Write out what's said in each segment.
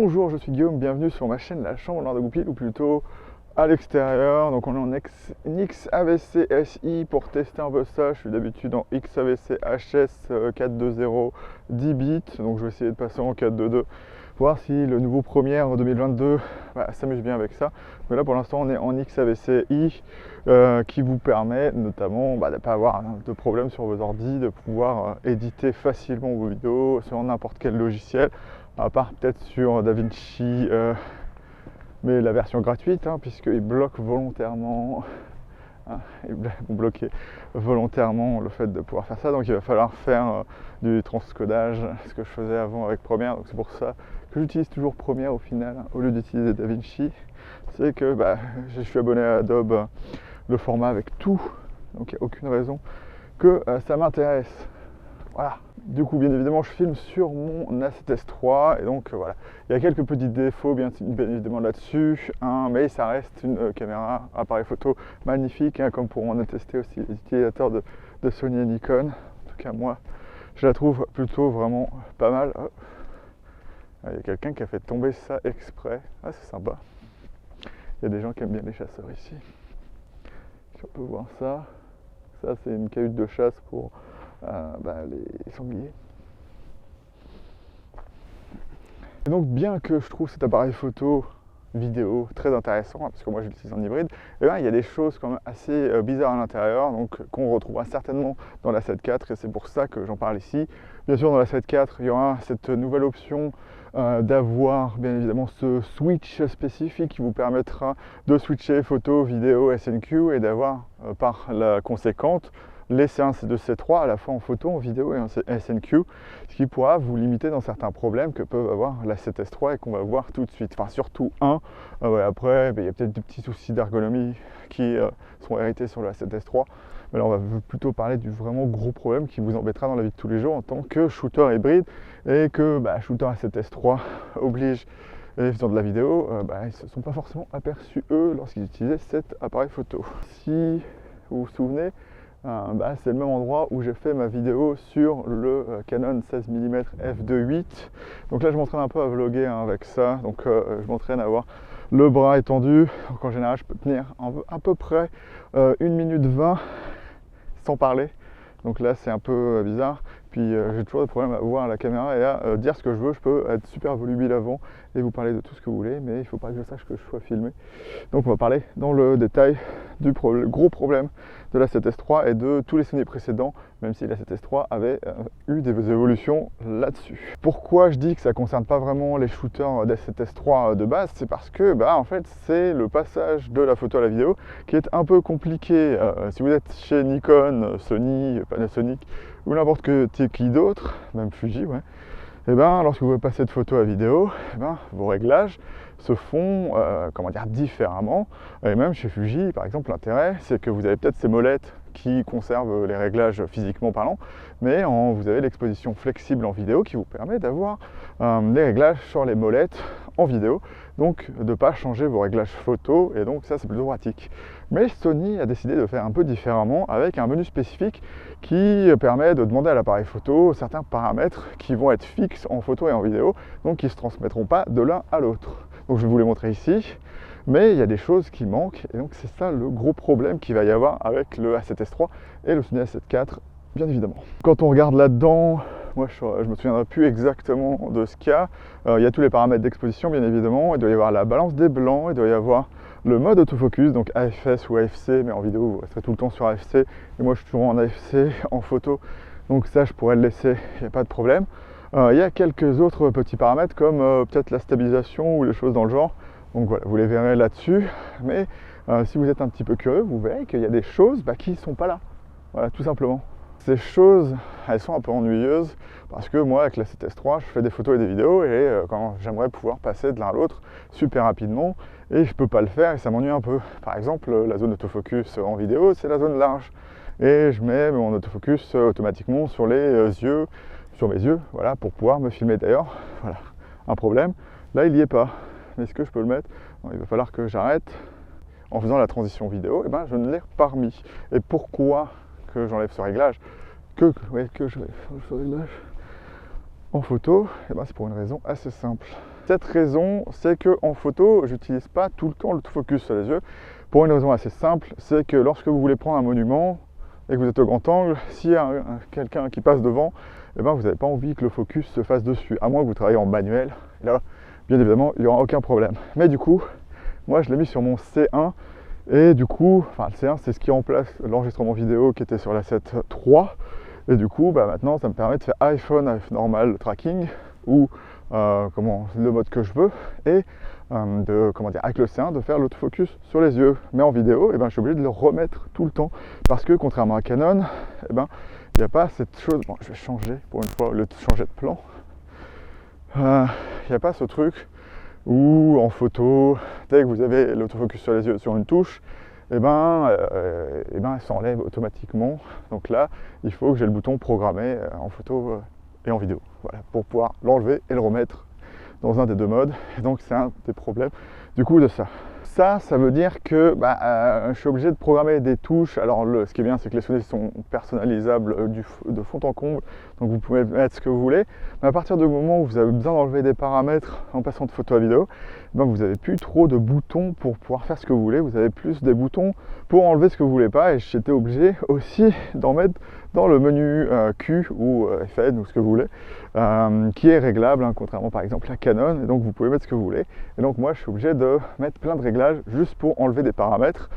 Bonjour, je suis Guillaume, bienvenue sur ma chaîne La Chambre Noire de Goupil, ou plutôt à l'extérieur. Donc on est en XAVC SI pour tester un peu ça. Je suis d'habitude en XAVC HS 420 10 bits, donc je vais essayer de passer en 422, voir si le nouveau Premiere 2022 s'amuse bien avec ça. Mais là pour l'instant on est en XAVC I qui vous permet notamment de ne pas avoir de problème sur vos ordi, de pouvoir éditer facilement vos vidéos sur n'importe quel logiciel, à part peut-être sur DaVinci, mais la version gratuite, puisqu'il bloque volontairement, ils vont bloquer volontairement le fait de pouvoir faire ça, donc il va falloir faire du transcodage, ce que je faisais avant avec Premiere. Donc c'est pour ça que j'utilise toujours Premiere au final, au lieu d'utiliser DaVinci. C'est que je suis abonné à Adobe, le format avec tout, donc il n'y a aucune raison que ça m'intéresse. Voilà. Du coup, bien évidemment, je filme sur mon A7S III et donc voilà. Il y a quelques petits défauts bien évidemment là-dessus, mais ça reste une caméra, appareil photo magnifique, comme pour en attester aussi les utilisateurs de Sony et Nikon. En tout cas, moi, je la trouve plutôt vraiment pas mal. Oh. Il y a quelqu'un qui a fait tomber ça exprès. Ah, c'est sympa. Il y a des gens qui aiment bien les chasseurs ici. Si on peut voir ça. Ça, c'est une cahute de chasse pour les sangliers. Et donc bien que je trouve cet appareil photo vidéo très intéressant, parce que moi je l'utilise en hybride, il y a des choses quand même assez bizarres à l'intérieur, donc qu'on retrouvera certainement dans la 7.4, et c'est pour ça que j'en parle ici. Bien sûr, dans la 7.4, il y aura cette nouvelle option d'avoir bien évidemment ce switch spécifique qui vous permettra de switcher photo, vidéo, SNQ, et d'avoir par la conséquente les C1, C2, C3 à la fois en photo, en vidéo et en SNQ, ce qui pourra vous limiter dans certains problèmes que peuvent avoir la 7S III et qu'on va voir tout de suite. Enfin, surtout après, il y a peut-être des petits soucis d'ergonomie qui sont hérités sur la 7S III. Mais là, on va plutôt parler du vraiment gros problème qui vous embêtera dans la vie de tous les jours en tant que shooter hybride, et que shooter à 7S III oblige les faisant de la vidéo, ils ne se sont pas forcément aperçus eux lorsqu'ils utilisaient cet appareil photo. Si vous vous souvenez, c'est le même endroit où j'ai fait ma vidéo sur le Canon 16 mm f2.8. Donc là je m'entraîne un peu à vlogger avec ça, donc je m'entraîne à avoir le bras étendu. Donc en général je peux tenir à peu près 1 minute 20 sans parler. Donc là c'est un peu bizarre. Puis j'ai toujours des problèmes à voir la caméra et à dire ce que je veux. Je peux être super volubile avant et vous parler de tout ce que vous voulez, mais il ne faut pas que je sache que je sois filmé. Donc on va parler dans le détail du gros problème de la 7S III et de tous les Sony précédents, même si la 7S III avait eu des évolutions là-dessus. Pourquoi je dis que ça ne concerne pas vraiment les shooters des 7S III de base? C'est parce que en fait c'est le passage de la photo à la vidéo qui est un peu compliqué. Si vous êtes chez Nikon, Sony, Panasonic ou n'importe qui d'autre, même Fuji, lorsque vous voulez passer de photo à vidéo, vos réglages se font différemment. Et même chez Fuji, par exemple, l'intérêt, c'est que vous avez peut-être ces molettes qui conservent les réglages physiquement parlant, mais vous avez l'exposition flexible en vidéo qui vous permet d'avoir les réglages sur les molettes en vidéo, donc de ne pas changer vos réglages photo, et donc ça c'est plutôt pratique. Mais Sony a décidé de faire un peu différemment avec un menu spécifique qui permet de demander à l'appareil photo certains paramètres qui vont être fixes en photo et en vidéo, donc qui ne se transmettront pas de l'un à l'autre. Donc je vais vous les montrer ici, mais il y a des choses qui manquent, et donc c'est ça le gros problème qu'il va y avoir avec le A7S III et le Sony A7 IV, bien évidemment. Quand on regarde là-dedans, moi je ne me souviendrai plus exactement de ce qu'il y a. Il y a tous les paramètres d'exposition, bien évidemment, il doit y avoir la balance des blancs, il doit y avoir le mode autofocus, donc AFS ou AFC, mais en vidéo vous resterez tout le temps sur AFC, et moi je suis toujours en AFC en photo, donc ça je pourrais le laisser, il n'y a pas de problème. Il y a quelques autres petits paramètres comme peut-être la stabilisation ou des choses dans le genre, donc voilà, vous les verrez là-dessus, mais si vous êtes un petit peu curieux, vous verrez qu'il y a des choses qui ne sont pas là, voilà, tout simplement. Ces choses, elles sont un peu ennuyeuses parce que moi, avec la 7S III, je fais des photos et des vidéos, et quand j'aimerais pouvoir passer de l'un à l'autre super rapidement, et je peux pas le faire et ça m'ennuie un peu. Par exemple, la zone autofocus en vidéo, c'est la zone large, et je mets mon autofocus automatiquement sur les yeux, sur mes yeux, voilà, pour pouvoir me filmer. D'ailleurs, voilà, un problème, là il n'y est pas. Mais est-ce que je peux le mettre? Non, il va falloir que j'arrête. En faisant la transition vidéo, je ne l'ai pas remis. Et pourquoi que j'enlève ce réglage, que j'enlève ce réglage en photo, c'est pour une raison assez simple. cette raison, c'est qu'en photo, j'utilise pas tout le temps l'autofocus sur les yeux, pour une raison assez simple, c'est que lorsque vous voulez prendre un monument et que vous êtes au grand angle, s'il y a quelqu'un qui passe devant, eh ben, vous n'avez pas envie que le focus se fasse dessus, à moins que vous travaillez en manuel, et là, bien évidemment, il n'y aura aucun problème. Mais du coup, moi je l'ai mis sur mon C1, et du coup, enfin le C1 c'est ce qui remplace l'enregistrement vidéo qui était sur la 7 III, et du coup, maintenant ça me permet de faire iPhone normal tracking, ou le mode que je veux, et avec le C1 de faire l'autofocus sur les yeux. Mais en vidéo, je suis obligé de le remettre tout le temps, parce que contrairement à Canon, il n'y a pas cette chose, bon je vais changer pour une fois, au lieu de changer de plan, il n'y a pas ce truc où en photo, dès que vous avez l'autofocus sur les yeux sur une touche, elle s'enlève automatiquement. Donc là, il faut que j'ai le bouton programmé en photo et en vidéo, voilà, pour pouvoir l'enlever et le remettre dans un des deux modes. Et donc c'est un des problèmes du coup de ça. Ça veut dire que je suis obligé de programmer des touches. Alors ce qui est bien, c'est que les souris sont personnalisables de fond en comble, donc vous pouvez mettre ce que vous voulez. Mais à partir du moment où vous avez besoin d'enlever des paramètres en passant de photo à vidéo, vous n'avez plus trop de boutons pour pouvoir faire ce que vous voulez. Vous avez plus des boutons pour enlever ce que vous voulez pas. Et j'étais obligé aussi d'en mettre dans le menu Q ou FN ou ce que vous voulez, qui est réglable, contrairement par exemple à Canon, et donc vous pouvez mettre ce que vous voulez. Et donc moi je suis obligé de mettre plein de réglages juste pour enlever des paramètres.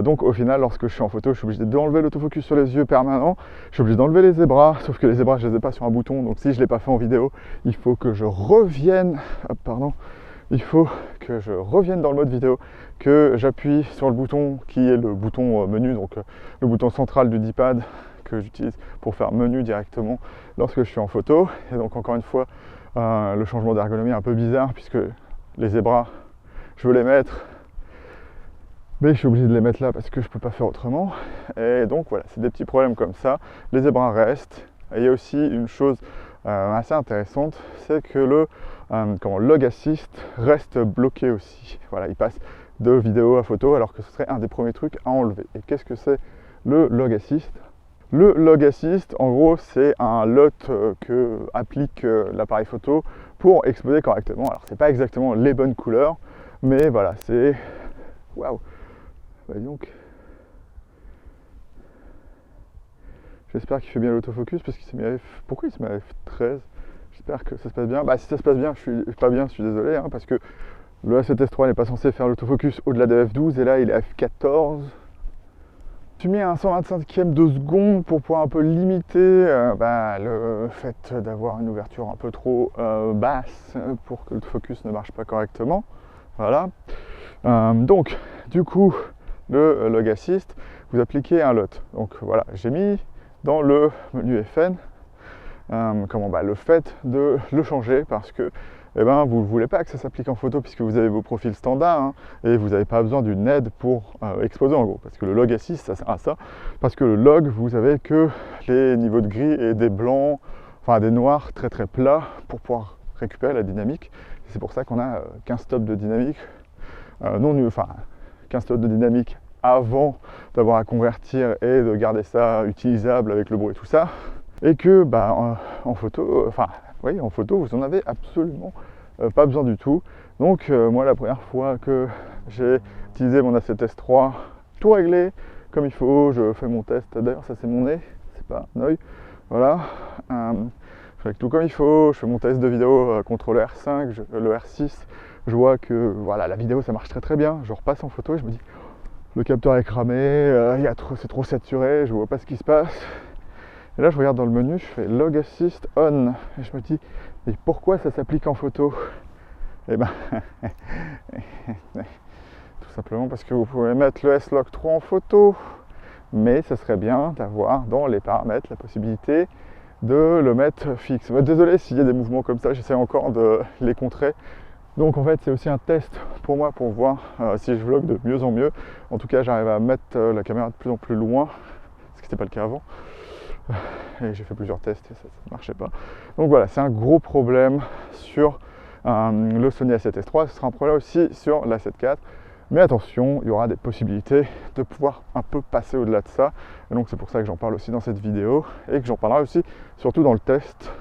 Donc au final, lorsque je suis en photo, je suis obligé d'enlever l'autofocus sur les yeux permanent, je suis obligé d'enlever les zébras, sauf que les zébras je les ai pas sur un bouton, donc si je ne l'ai pas fait en vidéo, il faut que je revienne, il faut que je revienne dans le mode vidéo, que j'appuie sur le bouton qui est le bouton menu, donc le bouton central du D-pad que j'utilise pour faire menu directement lorsque je suis en photo. Et donc encore une fois, le changement d'ergonomie est un peu bizarre puisque les zébras, je veux les mettre, mais je suis obligé de les mettre là parce que je ne peux pas faire autrement. Et donc voilà, c'est des petits problèmes comme ça. Les zébras restent. Et il y a aussi une chose assez intéressante, c'est que le log assist reste bloqué aussi. Voilà, il passe de vidéo à photo alors que ce serait un des premiers trucs à enlever. Et qu'est-ce que c'est le log assist? Le log assist, en gros, c'est un lot que applique l'appareil photo pour exposer correctement. Alors, c'est pas exactement les bonnes couleurs, mais voilà, c'est... Waouh! Donc... J'espère qu'il fait bien l'autofocus parce qu'il s'est mis à F... Pourquoi il se met à F13? J'espère que ça se passe bien. Si ça se passe bien, je suis pas bien, je suis désolé, parce que le A7S III n'est pas censé faire l'autofocus au-delà de F12, et là, il est à F14. J'ai mis un 125e de seconde pour pouvoir un peu limiter le fait d'avoir une ouverture un peu trop basse pour que le focus ne marche pas correctement. Voilà. Donc, du coup, le log assist, vous appliquez un lot. Donc voilà, j'ai mis dans le menu FN le fait de le changer parce que vous ne voulez pas que ça s'applique en photo puisque vous avez vos profils standards et vous n'avez pas besoin d'une aide pour exposer en gros. Parce que le log assist, ça sert à ça. Parce que le log, vous avez que les niveaux de gris et des blancs, enfin des noirs très très plats pour pouvoir récupérer la dynamique. C'est pour ça qu'on a 15 stops de dynamique, 15 stops de dynamique avant d'avoir à convertir et de garder ça utilisable avec le bruit et tout ça. Et que en photo, en photo, vous en avez absolument pas besoin du tout. Donc moi, la première fois que j'ai utilisé mon A7S III, tout réglé comme il faut, je fais mon test. D'ailleurs, ça c'est mon nez, c'est pas un œil. Voilà. Je fais tout comme il faut, je fais mon test de vidéo contre le R5, le R6. Je vois que voilà, la vidéo ça marche très très bien. Je repasse en photo et je me dis, le capteur est cramé, c'est trop saturé, je vois pas ce qui se passe. Et là je regarde dans le menu, je fais log assist on et je me dis, mais pourquoi ça s'applique en photo? Et tout simplement parce que vous pouvez mettre le S-Log3 en photo, mais ça serait bien d'avoir dans les paramètres la possibilité de le mettre fixe. Désolé s'il y a des mouvements comme ça, j'essaie encore de les contrer. Donc en fait c'est aussi un test pour moi pour voir si je vlog de mieux en mieux. En tout cas j'arrive à mettre la caméra de plus en plus loin, ce qui n'était pas le cas avant. Et j'ai fait plusieurs tests et ça ne marchait pas. Donc voilà, c'est un gros problème sur le Sony A7S III. Ce sera un problème aussi sur l'A7 IV. Mais attention, il y aura des possibilités de pouvoir un peu passer au-delà de ça. Et donc c'est pour ça que j'en parle aussi dans cette vidéo et que j'en parlerai aussi surtout dans le test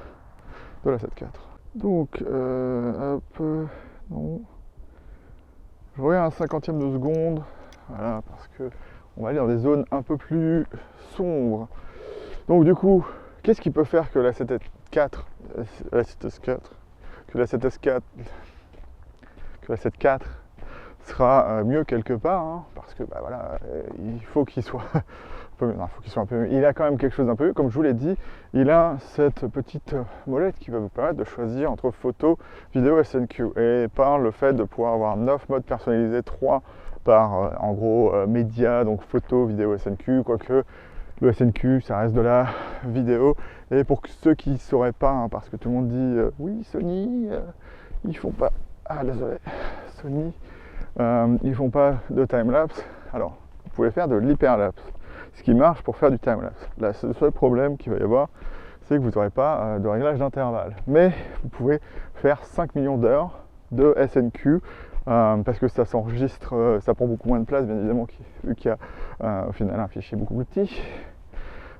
de l'A7 IV. Donc, hop, non. Je regarde un 50e de seconde, voilà, parce que on va aller dans des zones un peu plus sombres. Donc du coup, qu'est-ce qui peut faire que la 7S4, la 7S4, que la 7S4, que la 7 IV sera mieux quelque part, hein, parce que bah, voilà, il faut qu'il soit un peu mieux. Il a quand même quelque chose d'un peu mieux, comme je vous l'ai dit, il a cette petite molette qui va vous permettre de choisir entre photo, vidéo et SNQ, et par le fait de pouvoir avoir 9 modes personnalisés, 3 par en gros médias, donc photo, vidéo, SNQ, quoique le SNQ ça reste de la vidéo. Et pour ceux qui ne sauraient pas, hein, parce que tout le monde dit oui Sony, ils font pas, ah désolé, Sony, ils font pas de timelapse. Alors vous pouvez faire de l'hyperlapse, ce qui marche pour faire du timelapse. Là, le seul problème qu'il va y avoir, c'est que vous n'aurez pas de réglage d'intervalle, mais vous pouvez faire 5 millions d'heures de SNQ, parce que ça s'enregistre, ça prend beaucoup moins de place bien évidemment, vu qu'il y a au final un fichier beaucoup plus petit.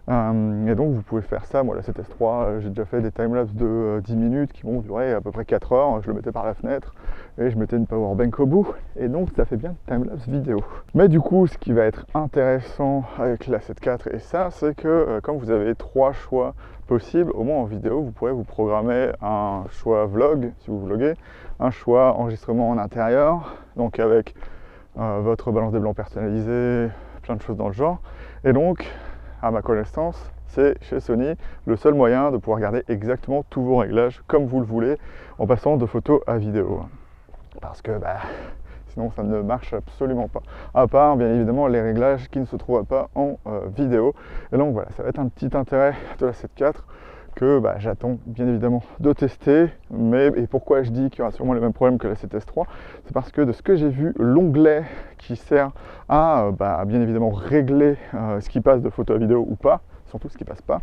Et donc vous pouvez faire ça. Moi la 7S3, j'ai déjà fait des timelapses de 10 minutes qui vont durer à peu près 4 heures. Je le mettais par la fenêtre et je mettais une powerbank au bout, et donc ça fait bien de timelapse vidéo. Mais du coup, ce qui va être intéressant avec la 7 IV et ça, c'est que comme vous avez 3 choix possibles, au moins en vidéo, vous pourrez vous programmer un choix vlog si vous vloguez, un choix enregistrement en intérieur, donc avec votre balance des blancs personnalisée, plein de choses dans le genre. Et donc, à ma connaissance, c'est chez Sony le seul moyen de pouvoir garder exactement tous vos réglages comme vous le voulez en passant de photo à vidéo. Parce que sinon ça ne marche absolument pas. À part bien évidemment les réglages qui ne se trouvent pas en vidéo. Et donc voilà, ça va être un petit intérêt de la 7 IV que j'attends bien évidemment de tester. Et pourquoi je dis qu'il y aura sûrement les mêmes problèmes que la 7S3, c'est parce que de ce que j'ai vu, l'onglet qui sert à bien évidemment régler ce qui passe de photo à vidéo ou pas, surtout ce qui passe pas,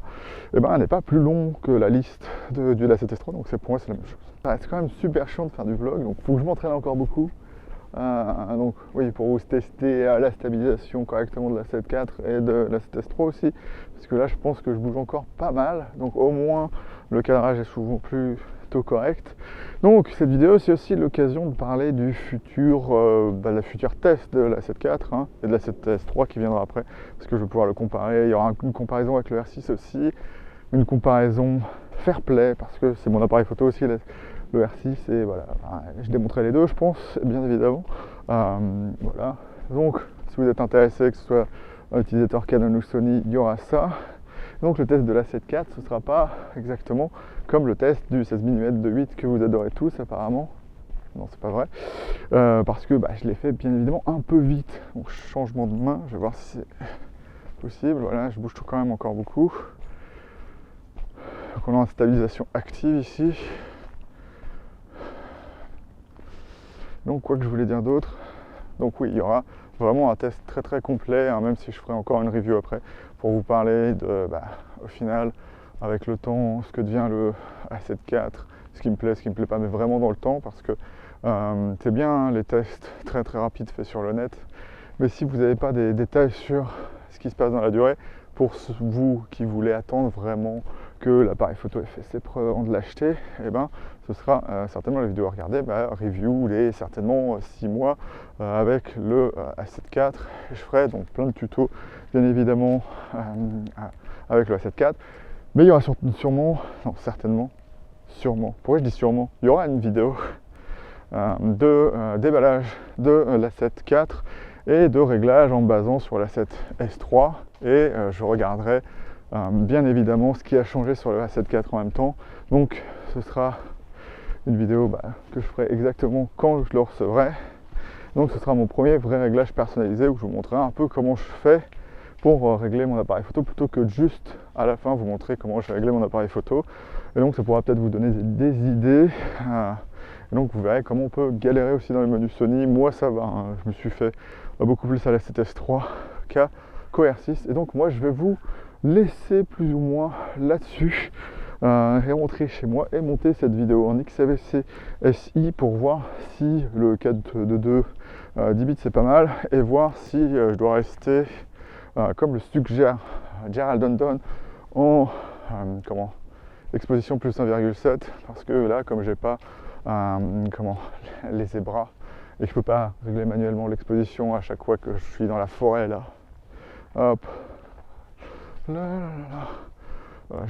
n'est pas plus long que la liste de la 7S3, donc pour moi c'est la même chose. C'est quand même super chiant de faire du vlog, donc il faut que je m'entraîne encore beaucoup. Donc oui, pour vous tester la stabilisation correctement de la 7 IV et de la 7S3 aussi, parce que là je pense que je bouge encore pas mal, donc au moins le cadrage est souvent plutôt correct. Donc cette vidéo c'est aussi l'occasion de parler du futur, la future test de la 7 IV et de la 7S3 qui viendra après, parce que je vais pouvoir le comparer. Il y aura une comparaison avec le R6 aussi, une comparaison fair play, parce que c'est mon appareil photo aussi, le R6, et voilà, je démontrerai les deux je pense, bien évidemment. Voilà, donc si vous êtes intéressé, que ce soit un utilisateur Canon ou Sony, il y aura ça. Donc le test de la 7 IV, ce ne sera pas exactement comme le test du 16 mm de 8 que vous adorez tous apparemment. Non, c'est pas vrai, parce que je l'ai fait bien évidemment un peu vite. Donc changement de main, je vais voir si c'est possible. Voilà, je bouge quand même encore beaucoup. Donc on a une stabilisation active ici. Donc quoi que je voulais dire d'autre, donc oui, il y aura vraiment un test très très complet, même si je ferai encore une review après pour vous parler de, au final, avec le temps, ce que devient le A7 IV, ce qui me plaît, ce qui me plaît pas, mais vraiment dans le temps, parce que c'est bien les tests très très rapides faits sur le net, mais si vous n'avez pas des détails sur ce qui se passe dans la durée, pour vous qui voulez attendre vraiment que l'appareil photo ait fait ses preuves avant de l'acheter, ce sera certainement la vidéo à regarder, review les certainement 6 mois avec le A7 IV. Je ferai donc plein de tutos bien évidemment avec le A7 IV, mais il y aura sûrement, pourquoi je dis sûrement, il y aura une vidéo de déballage de la 7 IV et de réglage en basant sur la 7S3, et je regarderai bien évidemment ce qui a changé sur le A7 IV en même temps. Donc ce sera une vidéo que je ferai exactement quand je le recevrai. Donc ce sera mon premier vrai réglage personnalisé où je vous montrerai un peu comment je fais pour régler mon appareil photo, plutôt que de juste à la fin vous montrer comment j'ai réglé mon appareil photo. Et donc ça pourra peut-être vous donner des idées. Et donc vous verrez comment on peut galérer aussi dans les menus Sony. Moi ça va, je me suis fait beaucoup plus à la 7S3 qu'au R6. Et donc moi je vais vous laisser plus ou moins là-dessus et rentrer chez moi et monter cette vidéo en XAVC SI pour voir si le 4:2 10 bits c'est pas mal, et voir si je dois rester comme le suggère Gerald Dunton en exposition plus 1,7 parce que là, comme j'ai pas les zébras et que je peux pas régler manuellement l'exposition à chaque fois que je suis dans la forêt là. Hop. Là, là, là, là. Voilà,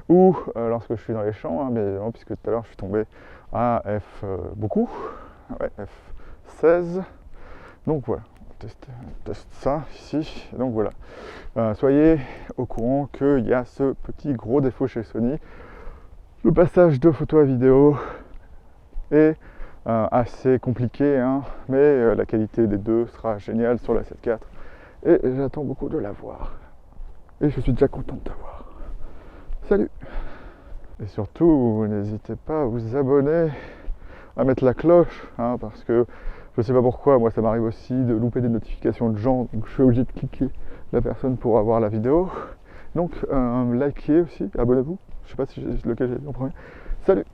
ou lorsque je suis dans les champs, hein, bien évidemment, puisque tout à l'heure je suis tombé à F beaucoup, ouais, F16. Donc voilà, on teste ça ici. Donc voilà, soyez au courant qu'il y a ce petit gros défaut chez Sony. Le passage de photo à vidéo est assez compliqué, hein, mais la qualité des deux sera géniale sur la 7 IV et j'attends beaucoup de la voir. Et je suis déjà content de te voir. Salut! Et surtout, n'hésitez pas à vous abonner, à mettre la cloche, hein, parce que je sais pas pourquoi, moi ça m'arrive aussi de louper des notifications de gens, donc je suis obligé de cliquer la personne pour avoir la vidéo. Donc likez aussi, abonnez-vous, je sais pas si lequel j'ai dit en premier. Salut!